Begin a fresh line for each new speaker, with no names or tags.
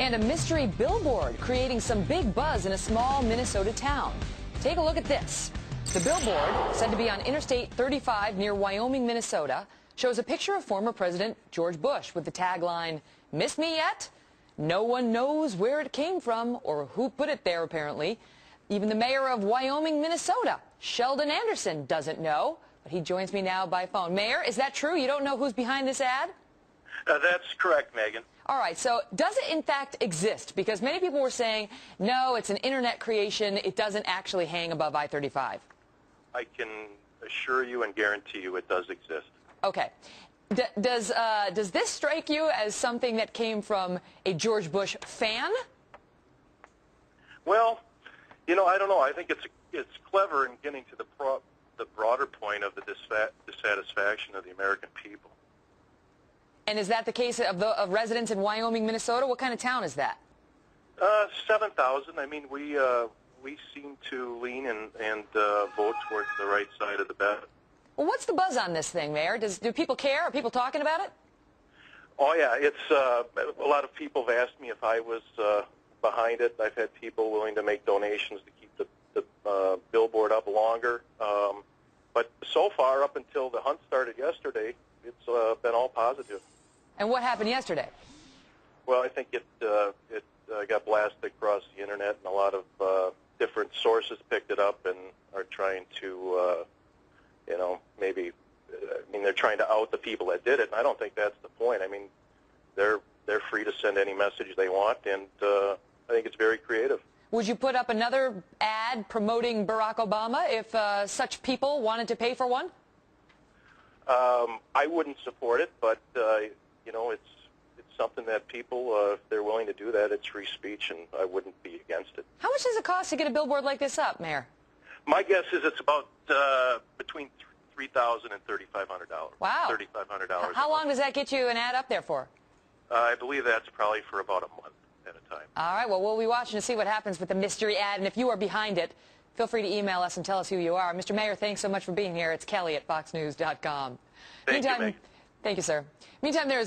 And a mystery billboard creating some big buzz in a small Minnesota town. Take a look at this. The billboard, said to be on Interstate 35 near Wyoming, Minnesota, shows a picture of former President George Bush with the tagline, "Miss me yet?" No one knows where it came from or who put it there, apparently. Even the mayor of Wyoming, Minnesota, Sheldon Anderson, doesn't know. But he joins me now by phone. Mayor, is that true? You don't know who's behind this ad?
That's correct, Megan.
All right, so does it in fact exist? Because many people were saying, no, it's an internet creation. It doesn't actually hang above I-35.
I can assure you and guarantee you it does exist.
Okay. Does this strike you as something that came from a George Bush fan?
Well, you know, I don't know. I think it's clever in getting to the broader point of the dissatisfaction of the American people.
And is that the case of residents in Wyoming, Minnesota? What kind of town is that?
7,000. I mean, we seem to lean and vote towards the right side of the bet.
Well, what's the buzz on this thing, Mayor? Do people care? Are people talking about it?
Oh, yeah. It's a lot of people have asked me if I was behind it. I've had people willing to make donations to keep the billboard up longer. But so far, up until the hunt started yesterday, it's been all positive.
And what happened yesterday?
Well, I think it got blasted across the internet, and a lot of different sources picked it up and are trying to, you know, maybe, I mean, they're trying to out the people that did it, and I don't think that's the point. I mean, they're free to send any message they want, and I think it's very creative.
Would you put up another ad promoting Barack Obama if such people wanted to pay for one?
I wouldn't support it, but, you know, it's something that people, if they're willing to do that, it's free speech, and I wouldn't be against it.
How much does it cost to get a billboard like this up, Mayor?
My guess is it's about between $3,000 and $3,500.
Wow.
$3,500.
How long does that get you an ad up there for?
I believe that's probably for about a month at a time.
All right, well, we'll be watching to see what happens with the mystery ad, and if you are behind it, feel free to email us and tell us who you are. Mr. Mayor, thanks so much for being here. It's Kelly at FoxNews.com.
Thank you, Meg.
Thank you, sir. Meantime, there is